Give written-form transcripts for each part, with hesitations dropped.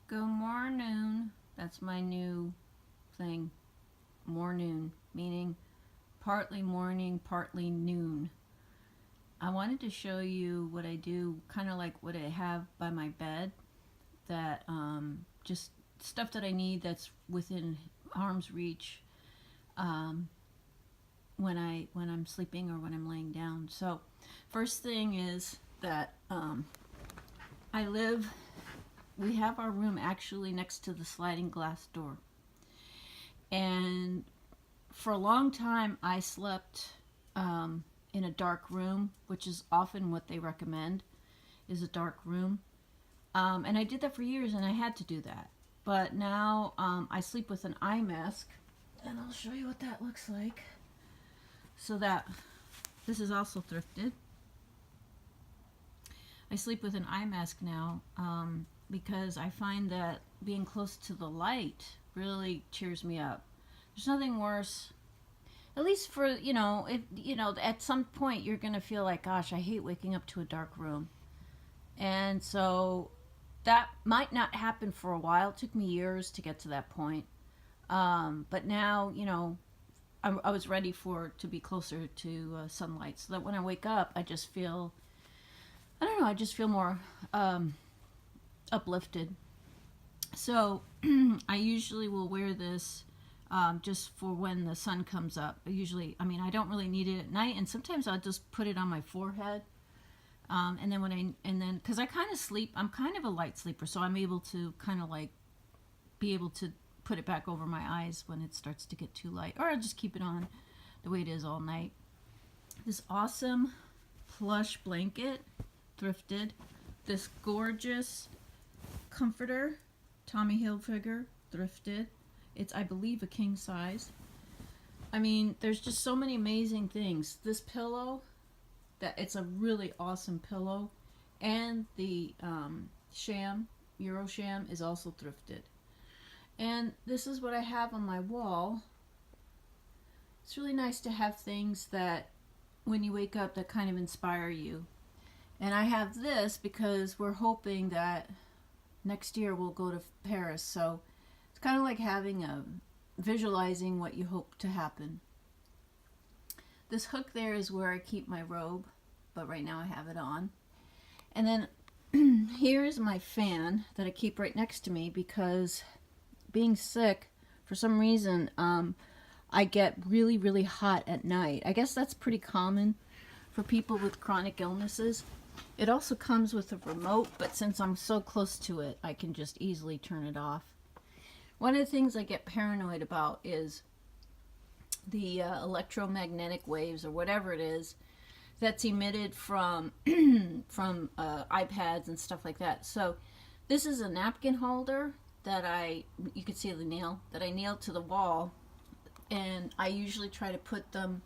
Go Mornoon. That's my new thing. Mornoon, meaning partly morning, partly noon. I wanted to show you what I do, kind of like what I have by my bed, that just stuff that I need that's within arm's reach um, when I'm sleeping or when I'm laying down. So, first thing is that I live. We have our room actually next to the sliding glass door, and for a long time I slept in a dark room, which is often what they recommend, is a dark room. And I did that for years, and I had to do that. But now I sleep with an eye mask, and I'll show you what that looks like. So that this is also thrifted. I sleep with an eye mask now because I find that being close to the light really cheers me up. There's nothing worse. At least for, if at some point you're gonna feel like, gosh, I hate waking up to a dark room. And so that might not happen for a while. It took me years to get to that point. But now, I was ready for to be closer to sunlight, so that when I wake up, I just feel, I don't know, I just feel more uplifted. So I usually will wear this just for when the sun comes up. I don't really need it at night, and sometimes I'll just put it on my forehead. And then because I kind of sleep, I'm kind of a light sleeper, so I'm able to kind of like be able to put it back over my eyes when it starts to get too light, or I'll just keep it on the way it is all night. This awesome plush blanket, thrifted. This gorgeous comforter, Tommy Hilfiger, thrifted. It's, I believe, a king size. I mean, there's just so many amazing things. This pillow, that it's a really awesome pillow, and the Euro sham is also thrifted. And this is what I have on my wall. It's really nice to have things that when you wake up that kind of inspire you. And I have this because we're hoping that next year we'll go to Paris. So it's kind of like having visualizing what you hope to happen. This hook there is where I keep my robe, but right now I have it on. And then here is my fan that I keep right next to me because being sick, for some reason, I get really, really hot at night. I guess that's pretty common for people with chronic illnesses. It also comes with a remote, but since I'm so close to it, I can just easily turn it off. One of the things I get paranoid about is the electromagnetic waves or whatever it is that's emitted from iPads and stuff like that. So this is a napkin holder that you can see the nail that I nailed to the wall, and I usually try to put them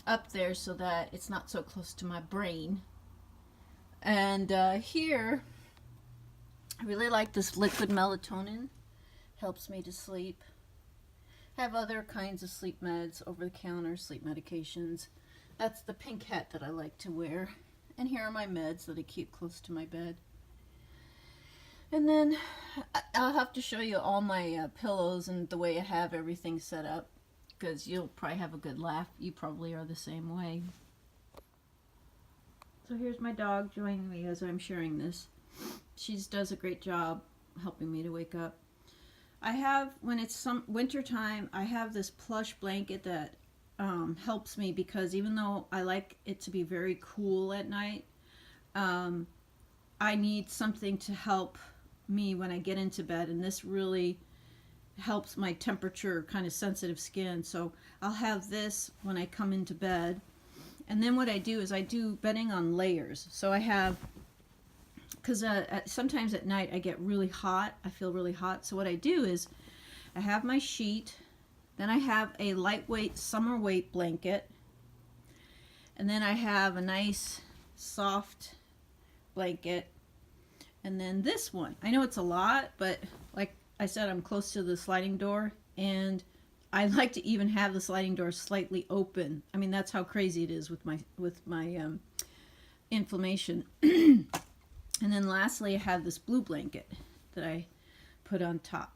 up there so that it's not so close to my brain. And here, I really like this liquid melatonin. Helps me to sleep. I have other kinds of sleep meds, over-the-counter sleep medications. That's the pink hat that I like to wear. And here are my meds that I keep close to my bed. And then I'll have to show you all my pillows and the way I have everything set up, because you'll probably have a good laugh. You probably are the same way. So here's my dog joining me as I'm sharing this. She does a great job helping me to wake up. I have, when it's some winter time, I have this plush blanket that helps me, because even though I like it to be very cool at night, I need something to help me when I get into bed, and this really helps my temperature kind of sensitive skin. So I'll have this when I come into bed. And then what I do is I do bedding on layers. So I have, because sometimes at night I get really hot, I feel really hot. So what I do is I have my sheet, then I have a lightweight summer weight blanket, and then I have a nice soft blanket, and then this one. I know it's a lot, but like I said, I'm close to the sliding door, and I like to even have the sliding door slightly open. I mean, that's how crazy it is with my inflammation. And then lastly, I have this blue blanket. that I put on top.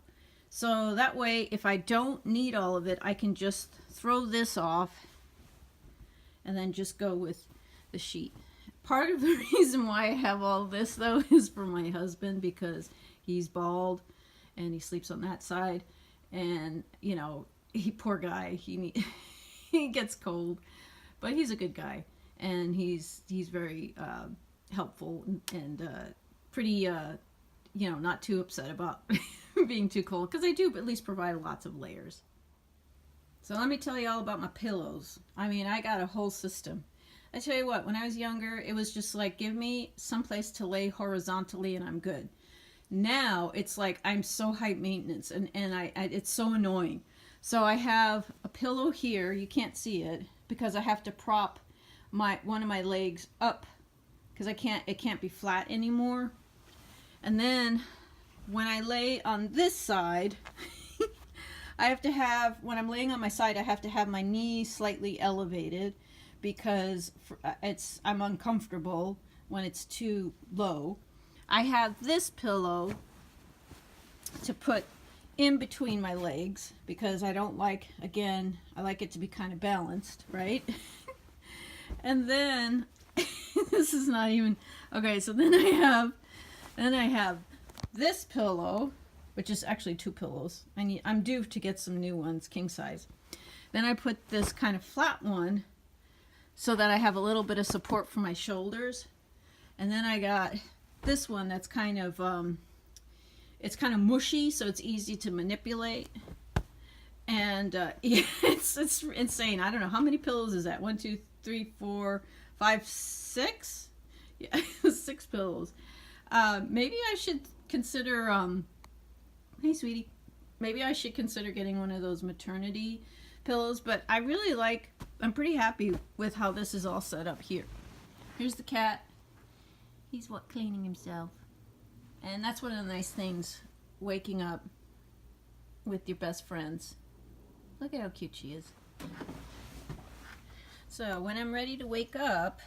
So that way, if I don't need all of it, I can just throw this off and then just go with the sheet. Part of the reason why I have all this, though, is for my husband, because he's bald and he sleeps on that side. And, you know, poor guy, he gets cold, but he's a good guy. And he's very helpful and pretty, you know, not too upset about being too cold, because I do at least provide lots of layers. So let me tell you all about my pillows. I mean, I got a whole system. I tell you what, when I was younger, it was just like, give me someplace to lay horizontally and I'm good. Now it's like I'm so high maintenance, and it's so annoying. So I have a pillow here. You can't see it because I have to prop one of my legs up because it can't be flat anymore. And then when I lay on this side, I have to have, when I'm laying on my side, I have to have my knee slightly elevated because I'm uncomfortable when it's too low. I have this pillow to put in between my legs because I don't like, again, I like it to be kind of balanced, right? And then this is not even okay. So then I have this pillow, which is actually two pillows. I'm due to get some new ones, king size. Then I put this kind of flat one so that I have a little bit of support for my shoulders. And then I got this one that's kind of it's kind of mushy, so it's easy to manipulate. And yeah, it's insane. I don't know how many pillows is that. 1, 2, 3, 4, 5, 6. Yeah, 6 pillows. Maybe I should consider. Hey, sweetie. Maybe I should consider getting one of those maternity pillows. But I really like. I'm pretty happy with how this is all set up here. Here's the cat. He's cleaning himself. And that's one of the nice things, waking up with your best friends. Look at how cute she is. So when I'm ready to wake up,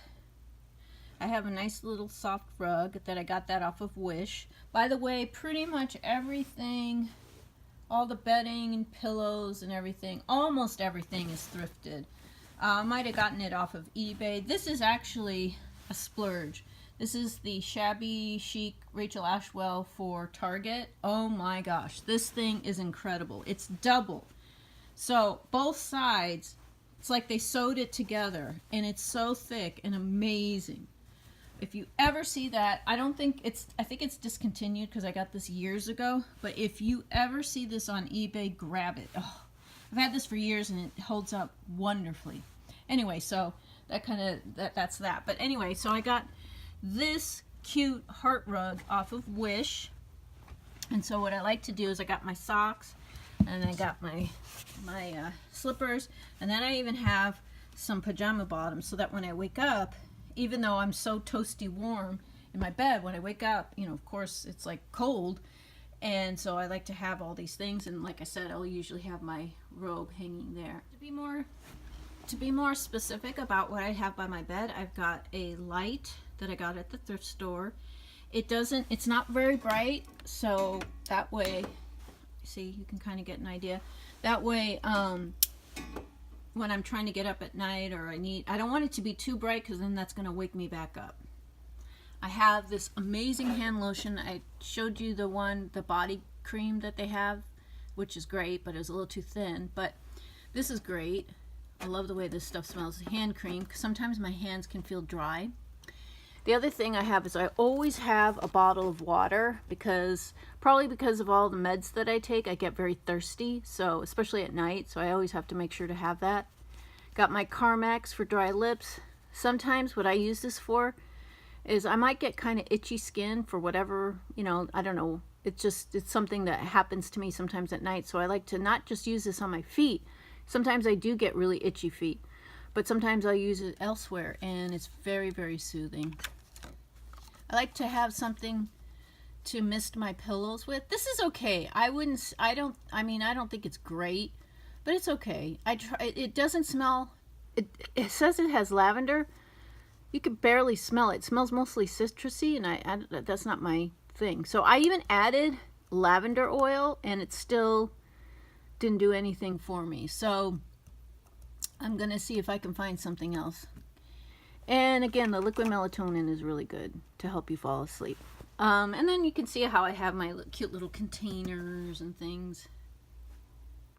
I have a nice little soft rug that I got that off of Wish. By the way, pretty much everything, all the bedding and pillows and everything, almost everything is thrifted. I might have gotten it off of eBay. This is actually a splurge. This is the Shabby Chic Rachel Ashwell for Target. Oh my gosh, this thing is incredible. It's double. So both sides, it's like they sewed it together, and it's so thick and amazing. If you ever see that, I think it's discontinued because I got this years ago, but if you ever see this on eBay, grab it. Oh, I've had this for years and it holds up wonderfully. Anyway, so that's that. But anyway, so I got this cute heart rug off of Wish. And so what I like to do is I got my socks and I got my slippers, and then I even have some pajama bottoms so that when I wake up, even though I'm so toasty warm in my bed, when I wake up, you know, of course it's like cold, and so I like to have all these things. And like I said, I'll usually have my robe hanging there. To be more specific about what I have by my bed, I've got a light that I got at the thrift store. It's not very bright, so that way, see, you can kind of get an idea. That way, when I'm trying to get up at night, or I don't want it to be too bright because then that's going to wake me back up. I have this amazing hand lotion. I showed you the body cream that they have, which is great, but it was a little too thin. But this is great. I love the way this stuff smells. Hand cream, because sometimes my hands can feel dry. The other thing I have is I always have a bottle of water, probably because of all the meds that I take, I get very thirsty, so especially at night, so I always have to make sure to have that. Got my Carmex for dry lips. Sometimes what I use this for is I might get kind of itchy skin for whatever, you know, I don't know. It's something that happens to me sometimes at night, so I like to not just use this on my feet. Sometimes I do get really itchy feet, but sometimes I'll use it elsewhere, and it's very, very soothing. I like to have something to mist my pillows with. This is okay. I don't think it's great, but it's okay. It doesn't smell, it says it has lavender. You could barely smell it. It smells mostly citrusy, and that's not my thing. So I even added lavender oil, and it still didn't do anything for me. So I'm gonna see if I can find something else. And again, the liquid melatonin is really good to help you fall asleep. And then you can see how I have my cute little containers and things.